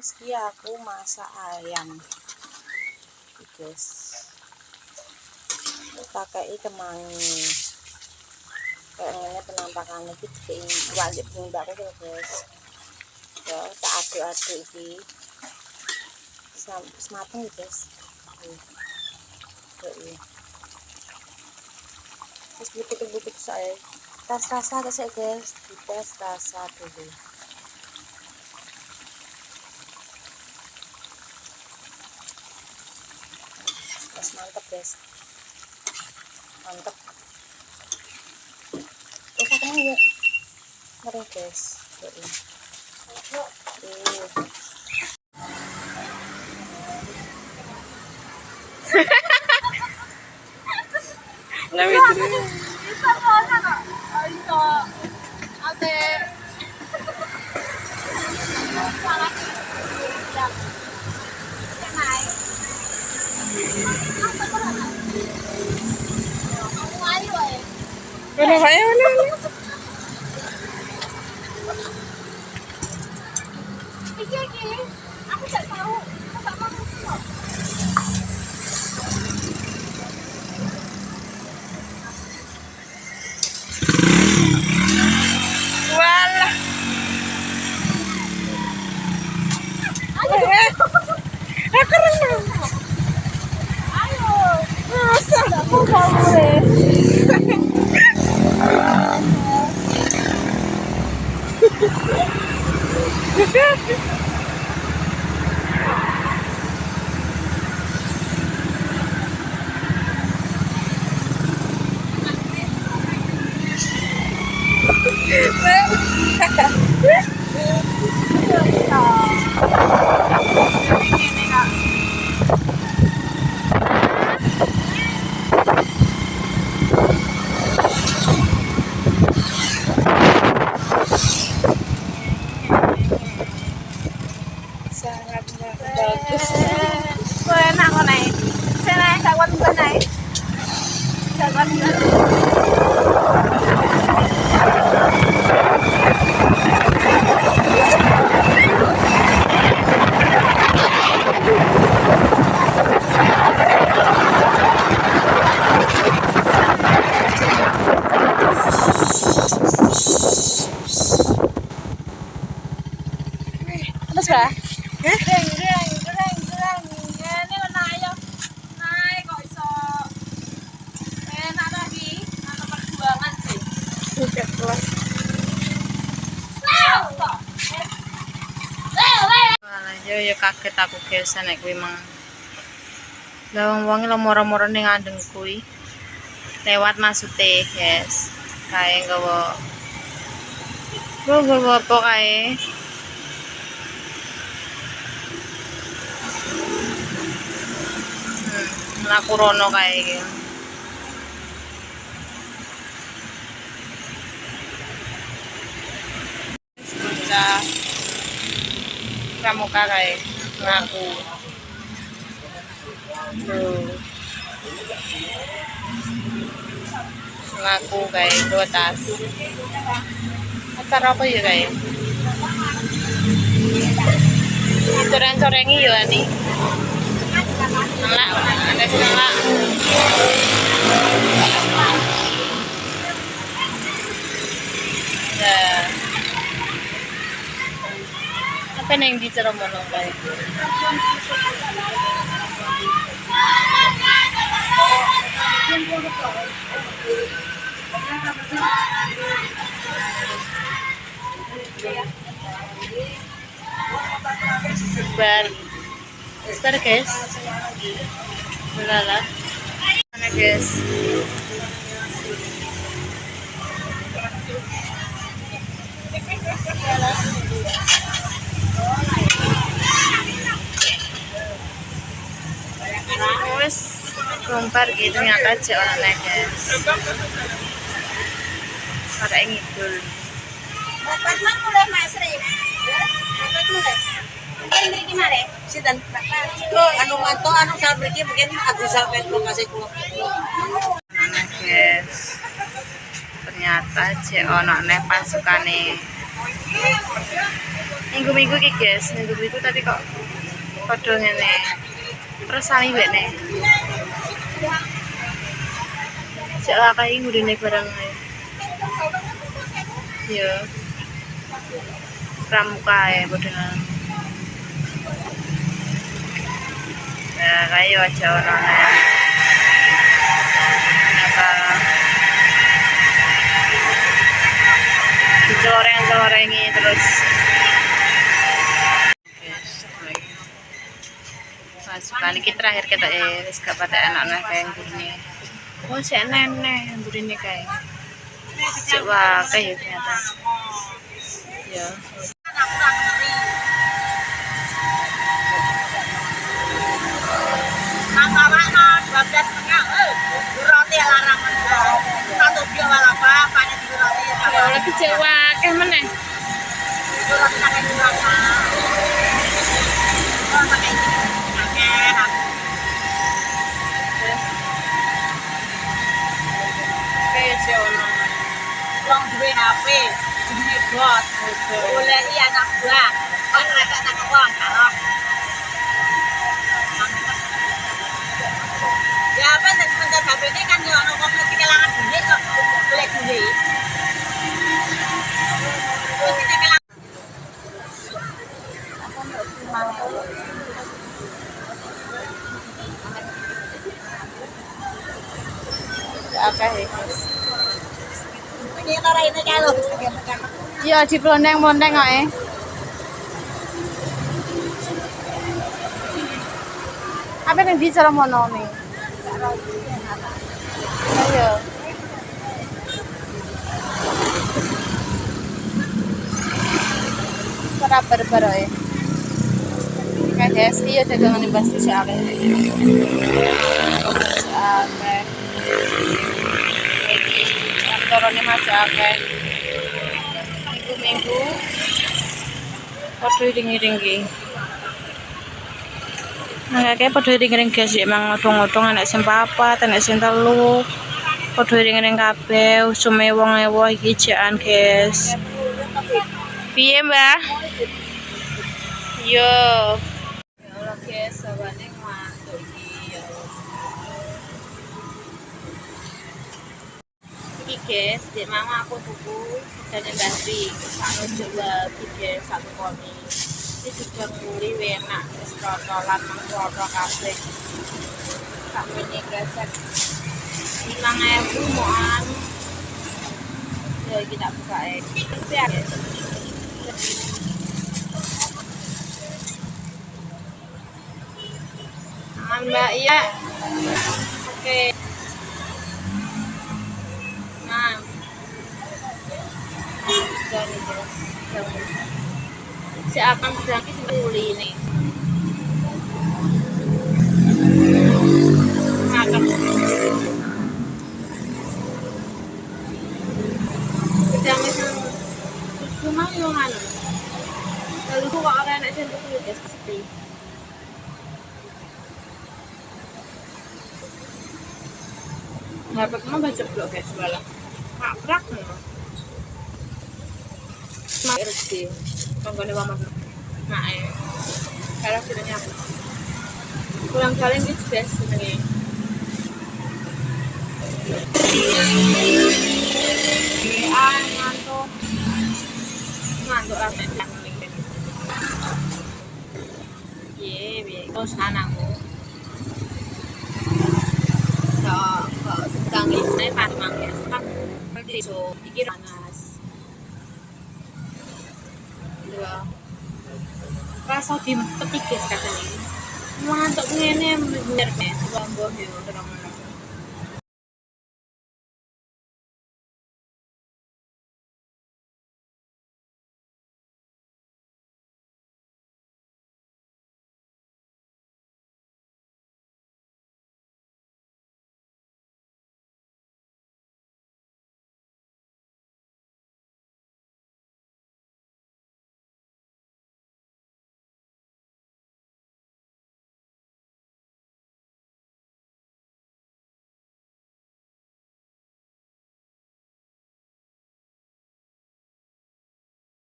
guys, iki aku masak ayam. Guys. Pakai kemangi. Kayaknya penampakannya iki wajib mbak aku guys. Ya, tak aduk-aduk iki. Semateng guys. Terus butuh-butuh saya. Tes rasa guys, dites rasa dulu. Mantap guys, mantap. Terus aku mau ngeri guys. Bisa mana kak? Bisa. Ate. Salah. Ya. Naik. Mana kayak mana? Iki, aku tak tahu. Aku tak mau. Walah. Aku renang. Ayo. Masa Tak mau boleh. sangat bagus. Enak kok naik. Saya naik kawan bukan naik. Kawan bukan. Terus ya? Gereng. Ini kena ayo. Naik kok iso. Enak lagi. Atau perjuangan sih. Udah keluar. Malah yo kaget aku guys nek kuwi mang. Lah wong lho moro-moro ning ngandeng kuwi. Lewat maksudnya guys. Kae nggawa. Nggawa apa kae? Mlaku rono kae iki. Bocah pramuka kae ngaku. Tuh. Ngaku kae dua tas. Acara apa ya kae? Coreng-corengi yo ani. Ngelak, ada ngelak. Nah. Apa yang diceromono kae? Sebar guys. Belala. Mana guys? Wes kompar gitu ternyata aja orang guys. Para ngidul. Bapak mulai masri. Bapak mulai. Mungkin beri gimana? Sidan. Anu manto anu sal beri mungkin aku sampai lokasi kulo. Nah guys. Ternyata cek ono nek pasukane Minggu-minggu iki guys, minggu-minggu tapi kok padha ngene. Terus sami bene. Sik lah kae ngurine barang ae. Yo. Pramuka ya padha. Nah, kae aja ono. Apa dicoreng-corengi terus. Masukan iki terakhir kita wis gak patek anak-anak kayak ngene. Oh, sik nenek ngene kae. Sik wae ya ternyata. Ya. Masalahnya 12 tengah, roti larangan. Satu dia walapa, panen di roti. Ya lagi cek wae meneh. Itu roti pakai berapa? Oh, pakai ini. Oke, sik ono. Wong duwe HP, jenenge bot. Oleh anak buah. Kon rek tak wong karo. Ya apa nek sebentar HP ini kan yo ono kok mesti kelangan duit kok golek duit. Mesti kelangan. Akeh. Ini ora ini kalau. Iya, diplondeng-plondeng kok Apa yang bicara mono nih? Ayo. Para berber ya. Kayak guys, iya dagangan yang pasti siapa? Siapa? Kantornya macam apa? Minggu-minggu. Padha iring-iring. Nah, kayak padha iring-iring guys, emang odong-odong anak sing papat, anak sing telu. Padha iring-iring kabeh, usume wong ewo iki jekan guys. Piye, Mbah? Yo. Ya Allah guys, sawane ngantuk iki ya. Iki guys, dek mama aku tuku dan Mbah satu coba guys, satu koni. Ini juga nguri enak, terus protolan mengproto kabeh. Sampai ini gesek 5.000 moan. Ya kita buka Tapi ya guys. Mbak iya. Oke. Nah. Jadi guys. Si akan sedang uli ini. Makan. Sedang itu cuma yang anu. Lalu kok orang anak sentuh kulit guys sepi. Dapat mah baca blog guys malah. Makrak nih. Mak rezeki. Konggone waman. Mak kalau kiranya apa? Pulang kalian gitu guys senengnya. Ngantuk. Ngantuk rame yang link. Ye, terus anakku. Kok sedang ini pas mangkes kan jadi so dikir panas. Dua. Rasa dipetik guys katanya. Ngantuk ngene bener nih, wong mbok yo terang.